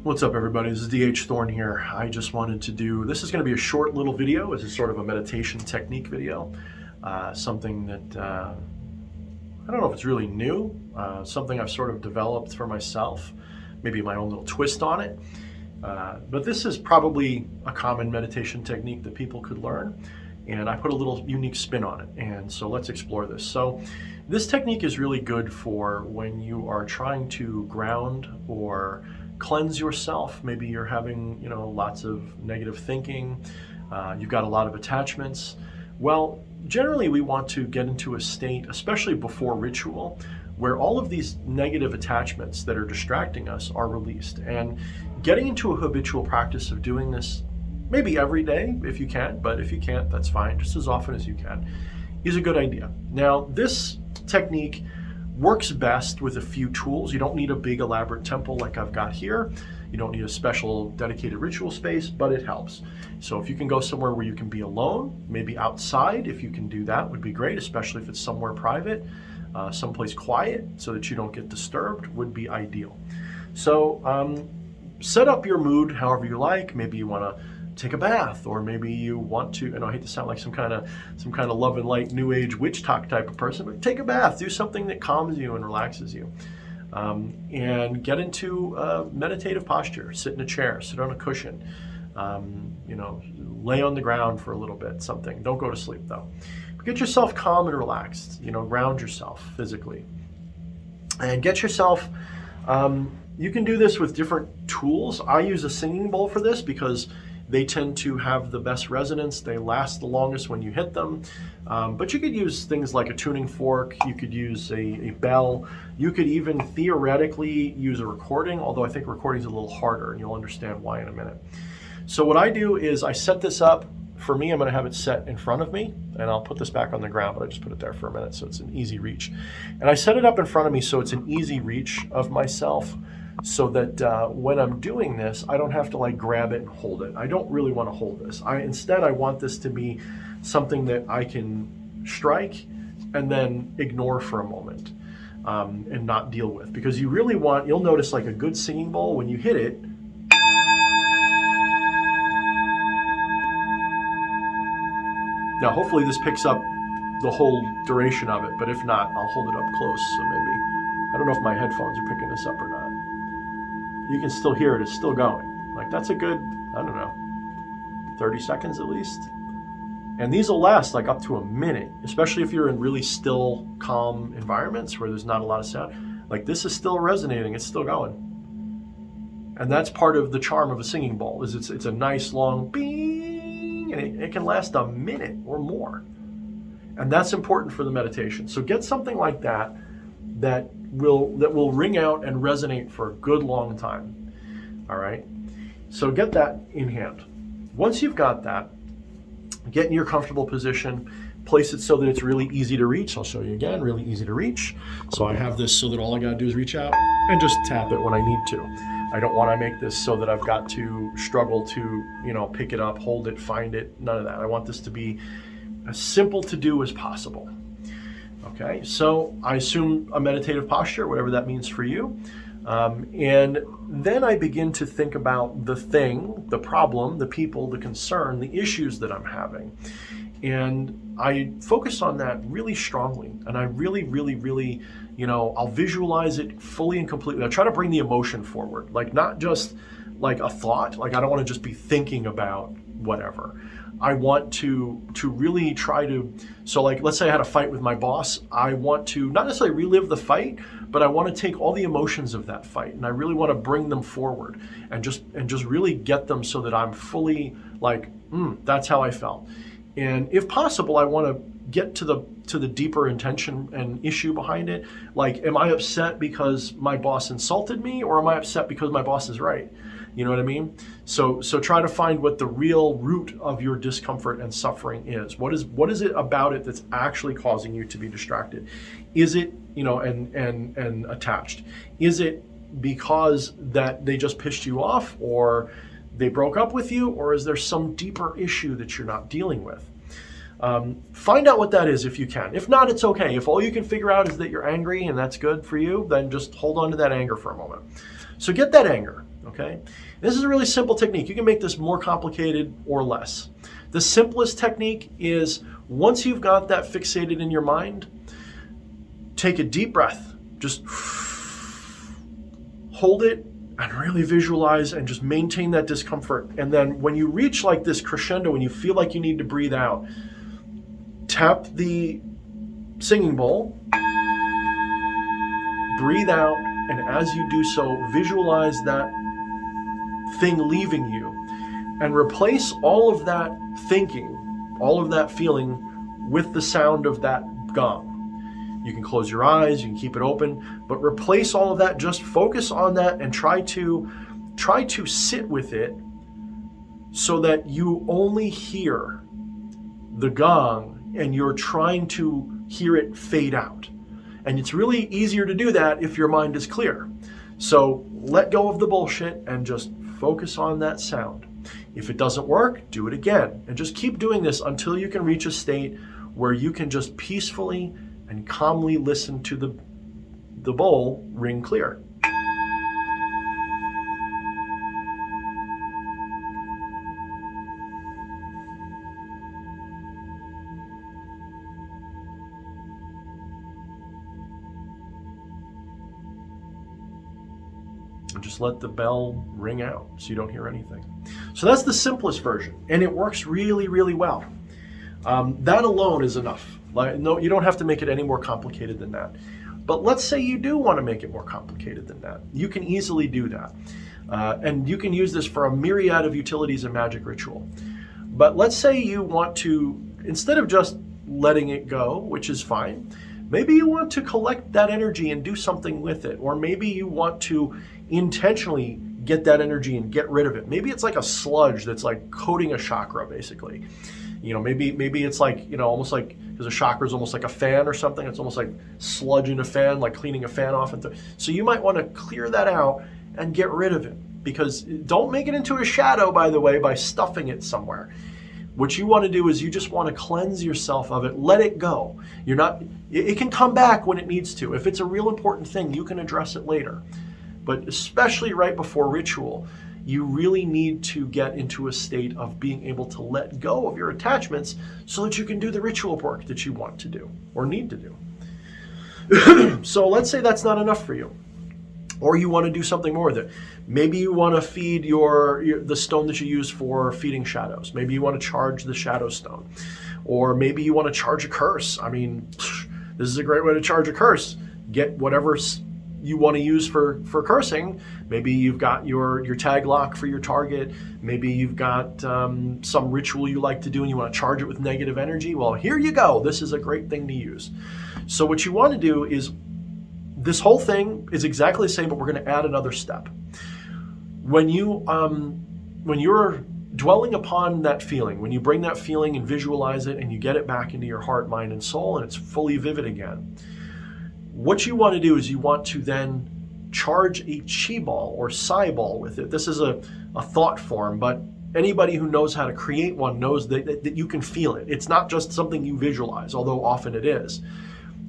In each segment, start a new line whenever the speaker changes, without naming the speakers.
What's up, everybody? This is Thorne here. I just wanted to do, this is going to be a short little video. This is sort of a meditation technique video. Something that, I don't know if it's really new, something I've sort of developed for myself, maybe my own little twist on it. But this is probably a common meditation technique that people could learn, and I put a little unique spin on it. And so let's explore this. So this technique is really good for when you are trying to ground or cleanse yourself. Maybe you're having, lots of negative thinking. You've got a lot of attachments. Well, generally we want to get into a state, especially before ritual, where all of these negative attachments that are distracting us are released. And getting into a habitual practice of doing this, maybe every day if you can, but if you can't, that's fine, just as often as you can, is a good idea. Now, this technique works best with a few tools. You don't need a big elaborate temple like I've got here. You don't need a special dedicated ritual space, but it helps. So if you can go somewhere where you can be alone, maybe outside, if you can do that, would be great, especially if it's somewhere private, someplace quiet so that you don't get disturbed would be ideal. So set up your mood however you like. Maybe you want to take a bath, or maybe you want to, and I hate to sound like some kind of love and light new age witch talk type of person, but take a bath, do something that calms you and relaxes you, and get into a meditative posture. Sit in a chair, sit on a cushion, lay on the ground for a little bit, something. Don't go to sleep though. But get yourself calm and relaxed, ground yourself physically, and get yourself, you can do this with different tools. I use a singing bowl for this because they tend to have the best resonance. They last the longest when you hit them. But you could use things like a tuning fork. You could use a bell. You could even theoretically use a recording, although I think recording is a little harder, and you'll understand why in a minute. So what I do is I set this up. For me, I'm going to have it set in front of me, and I'll put this back on the ground, but I just put it there for a minute so it's an easy reach. And I set it up in front of me so it's an easy reach of myself, so that when I'm doing this, I don't have to grab it and hold it. I don't really want to hold this. Instead, I want this to be something that I can strike and then ignore for a moment, and not deal with. Because you really want, you'll notice like a good singing bowl, when you hit it, now hopefully this picks up the whole duration of it, but if not, I'll hold it up close. So maybe, I don't know if my headphones are picking this up or not. You can still hear it, it's still going. That's a good, 30 seconds at least. And these will last up to a minute, especially if you're in really still, calm environments where there's not a lot of sound. This is still resonating, it's still going. And that's part of the charm of a singing bowl, is it's a nice long bing, and it can last a minute or more. And that's important for the meditation. So get something like that that will ring out and resonate for a good long time. All right, so get that in hand. Once you've got that, get in your comfortable position, place it so that it's really easy to reach. I'll show you again, really easy to reach. So I have this so that all I gotta do is reach out and just tap it when I need to. I don't want to make this so that I've got to struggle to pick it up, hold it, find it, none of that. I want this to be as simple to do as possible. Okay, so I assume a meditative posture, whatever that means for you. And then I begin to think about the thing, the problem, the people, the concern, the issues that I'm having. And I focus on that really strongly. And I really, really, really, I'll visualize it fully and completely. I try to bring the emotion forward, not just a thought. I don't want to just be thinking about whatever. I want to really try to, so let's say I had a fight with my boss. I want to not necessarily relive the fight, but I want to take all the emotions of that fight, and I really want to bring them forward and just really get them so that I'm fully that's how I felt. And if possible, I want to get to the deeper intention and issue behind it. Am I upset because my boss insulted me, or am I upset because my boss is right? You know what I mean? So try to find what the real root of your discomfort and suffering is. What is it about it that's actually causing you to be distracted? Is it, and attached? Is it because that they just pissed you off, or they broke up with you, or is there some deeper issue that you're not dealing with? Find out what that is if you can. If not, it's okay. If all you can figure out is that you're angry and that's good for you, then just hold on to that anger for a moment. So get that anger, okay? This is a really simple technique. You can make this more complicated or less. The simplest technique is, once you've got that fixated in your mind, take a deep breath. Just hold it and really visualize and just maintain that discomfort. And then when you reach like this crescendo, when you feel like you need to breathe out, tap the singing bowl, breathe out, and as you do so, visualize that thing leaving you and replace all of that thinking, all of that feeling with the sound of that gong. You can close your eyes, you can keep it open, but replace all of that. Just focus on that and try to sit with it so that you only hear the gong and you're trying to hear it fade out. And it's really easier to do that if your mind is clear. So let go of the bullshit and just focus on that sound. If it doesn't work, do it again. And just keep doing this until you can reach a state where you can just peacefully and calmly listen to the bowl ring clear. And just let the bell ring out so you don't hear anything. So that's the simplest version, and it works really, really well. That alone is enough. No, you don't have to make it any more complicated than that. But let's say you do want to make it more complicated than that. You can easily do that. And you can use this for a myriad of utilities in magic ritual. But let's say you want to, instead of just letting it go, which is fine, maybe you want to collect that energy and do something with it. Or maybe you want to intentionally get that energy and get rid of it. Maybe it's like a sludge that's like coating a chakra, basically. You know, maybe it's like, you know, almost like, because a chakra is almost like a fan or something. It's almost like sludge in a fan, like cleaning a fan off. So you might want to clear that out and get rid of it. Because don't make it into a shadow, by the way, by stuffing it somewhere. What you want to do is you just want to cleanse yourself of it. Let it go. It can come back when it needs to. If it's a real important thing, you can address it later. But especially right before ritual, you really need to get into a state of being able to let go of your attachments so that you can do the ritual work that you want to do or need to do. So let's say that's not enough for you, or you want to do something more with it. Maybe you want to feed the stone that you use for feeding shadows. Maybe you want to charge the shadow stone, or maybe you want to charge a curse. I mean, this is a great way to charge a curse. Get whatever you want to use for cursing. Maybe you've got your tag lock for your target. Maybe you've got some ritual you like to do and you want to charge it with negative energy. Well, here you go. This is a great thing to use. So what you want to do is, this whole thing is exactly the same, but we're going to add another step. When you're dwelling upon that feeling, when you bring that feeling and visualize it and you get it back into your heart, mind, and soul, and it's fully vivid again, what you want to do is you want to then charge a chi ball or psi ball with it. This is a thought form, but anybody who knows how to create one knows that you can feel it. It's not just something you visualize, although often it is.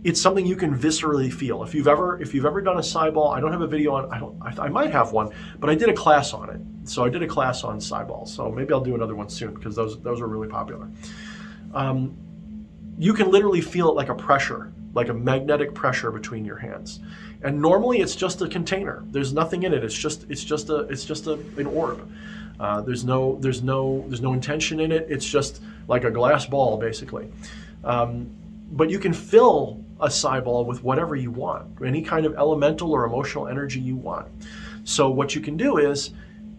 It's something you can viscerally feel. If you've ever done a psi ball, I don't have a video on. I might have one, but I did a class on it. So I did a class on psi balls. So maybe I'll do another one soon because those are really popular. You can literally feel it like a pressure, like a magnetic pressure between your hands. And normally it's just a container. There's nothing in it. It's just an orb. There's no intention in it. It's just like a glass ball, basically. But you can fill a psi ball with whatever you want, any kind of elemental or emotional energy you want. So what you can do is,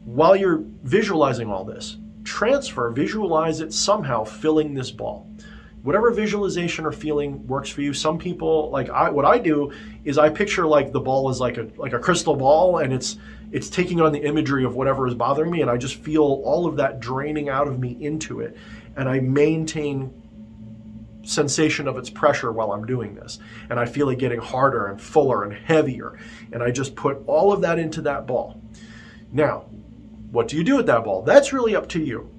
while you're visualizing all this, visualize it somehow filling this ball. Whatever visualization or feeling works for you. Some people, what I do is I picture like the ball is like a crystal ball, and it's taking on the imagery of whatever is bothering me, and I just feel all of that draining out of me into it, and I maintain sensation of its pressure while I'm doing this, and I feel it getting harder and fuller and heavier, and I just put all of that into that ball. Now, what do you do with that ball? That's really up to you.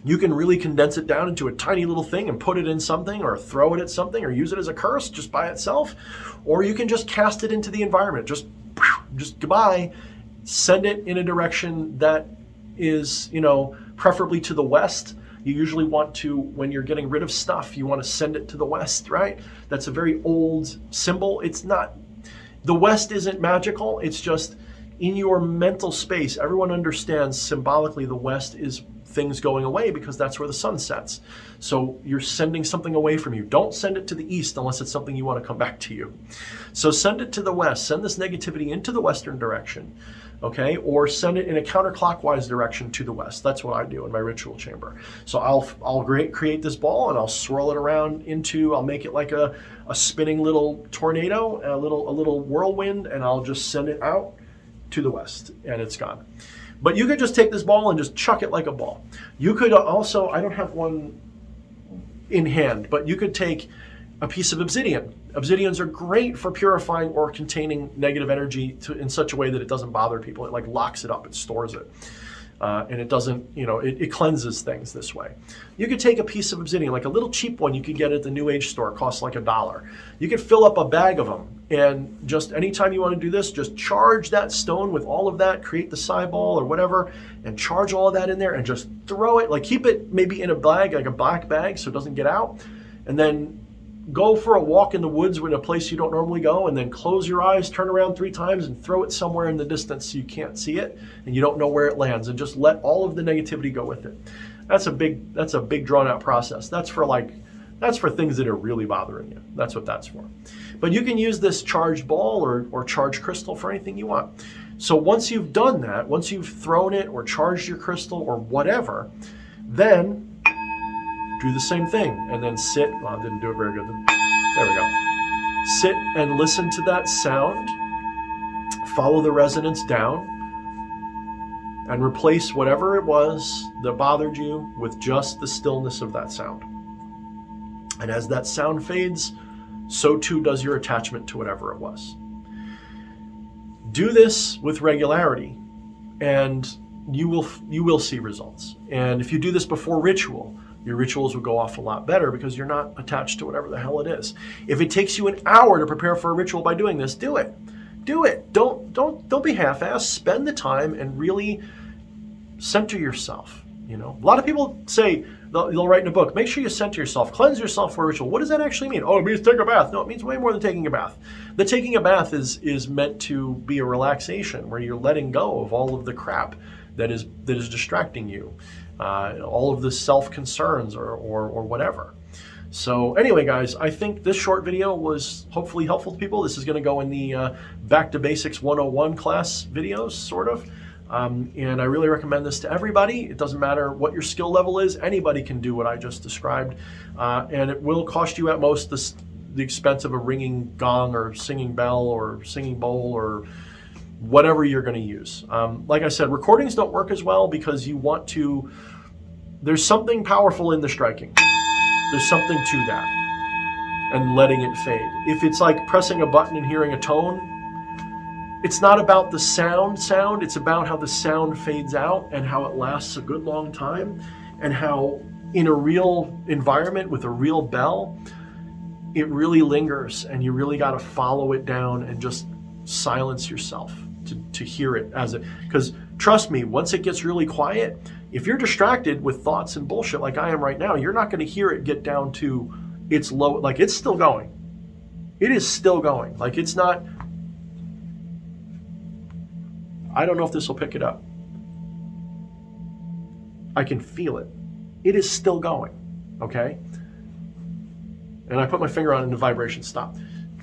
You can really condense it down into a tiny little thing and put it in something, or throw it at something, or use it as a curse just by itself, or you can just cast it into the environment. Just goodbye. Send it in a direction that is, you know, preferably to the west. You usually want to, when you're getting rid of stuff, you want to send it to the west, right? That's a very old symbol. It's not, the west isn't magical. It's just in your mental space. Everyone understands symbolically the west is things going away because that's where the sun sets. So you're sending something away from you. Don't send it to the east unless it's something you want to come back to you. So send it to the west. Send this negativity into the western direction, okay? Or send it in a counterclockwise direction to the west. That's what I do in my ritual chamber. So I'll create this ball and I'll swirl it around into, I'll make it like a spinning little tornado, a little whirlwind, and I'll just send it out to the west, and it's gone. But you could just take this ball and just chuck it like a ball. You could also, I don't have one in hand, but you could take a piece of obsidian. Obsidians are great for purifying or containing negative energy in such a way that it doesn't bother people. It like locks it up, it stores it. And it doesn't, you know, it cleanses things this way. You could take a piece of obsidian, like a little cheap one you could get at the New Age store, it costs like $1. You could fill up a bag of them, and just anytime you want to do this, just charge that stone with all of that, create the psi ball or whatever, and charge all of that in there and just throw it, like keep it maybe in a bag, like a black bag so it doesn't get out, and then go for a walk in the woods in a place you don't normally go, and then close your eyes, turn around 3 times, and throw it somewhere in the distance so you can't see it and you don't know where it lands, and just let all of the negativity go with it. That's a big drawn out process. That's for things that are really bothering you. That's what that's for. But you can use this charged ball or charged crystal for anything you want. So once you've done that, once you've thrown it or charged your crystal or whatever, then do the same thing and then sit. Well, I didn't do it very good. There we go. Sit and listen to that sound. Follow the resonance down and replace whatever it was that bothered you with just the stillness of that sound. And as that sound fades, so too does your attachment to whatever it was. Do this with regularity and you will see results. And if you do this before ritual, your rituals will go off a lot better because you're not attached to whatever the hell it is. If it takes you an hour to prepare for a ritual by doing this, do it. Do it. Don't be half-assed. Spend the time and really center yourself. You know, a lot of people say, they'll write in a book, make sure you center yourself, cleanse yourself for a ritual. What does that actually mean? Oh, it means take a bath. No, it means way more than taking a bath. The taking a bath is meant to be a relaxation where you're letting go of all of the crap that is distracting you. All of the self-concerns or whatever. So anyway, guys, I think this short video was hopefully helpful to people. This is going to go in the Back to Basics 101 class videos, sort of. And I really recommend this to everybody. It doesn't matter what your skill level is. Anybody can do what I just described. And it will cost you at most the expense of a ringing gong or singing bell or singing bowl or whatever you're going to use. Like I said, recordings don't work as well because you want to, there's something powerful in the striking. There's something to that and letting it fade. If it's like pressing a button and hearing a tone, it's not about the sound, it's about how the sound fades out and how it lasts a good long time and how in a real environment with a real bell, it really lingers and you really got to follow it down and just silence yourself to hear it as it, because trust me, once it gets really quiet, if you're distracted with thoughts and bullshit like I am right now, you're not going to hear it get down to its low, like it's still going. It is still going. Like it's not, I don't know if this will pick it up. I can feel it. It is still going, okay? And I put my finger on it and the vibration stopped.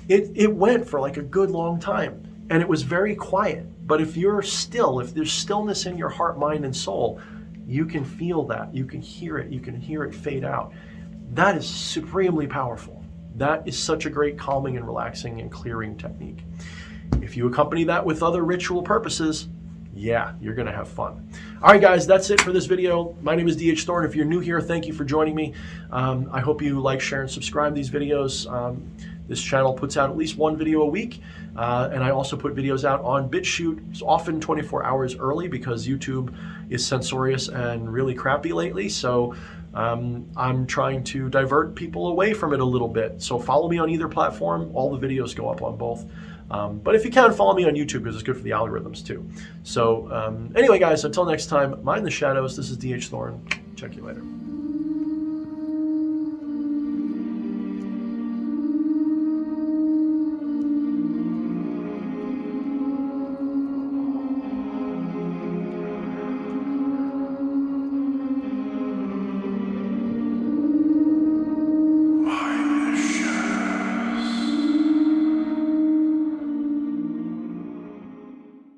It went for like a good long time and it was very quiet. But if you're still, if there's stillness in your heart, mind, and soul, you can feel that. You can hear it fade out. That is supremely powerful. That is such a great calming and relaxing and clearing technique. If you accompany that with other ritual purposes, yeah, you're going to have fun. All right, guys, that's it for this video. My name is D.H. Thorne. If you're new here, thank you for joining me. I hope you like, share, and subscribe these videos. This channel puts out at least one video a week, and I also put videos out on BitChute, often 24 hours early because YouTube is censorious and really crappy lately. So I'm trying to divert people away from it a little bit. So follow me on either platform. All the videos go up on both. But if you can, follow me on YouTube because it's good for the algorithms too. So anyway, guys, until next time, mind the shadows. This is DH Thorne. Check you later.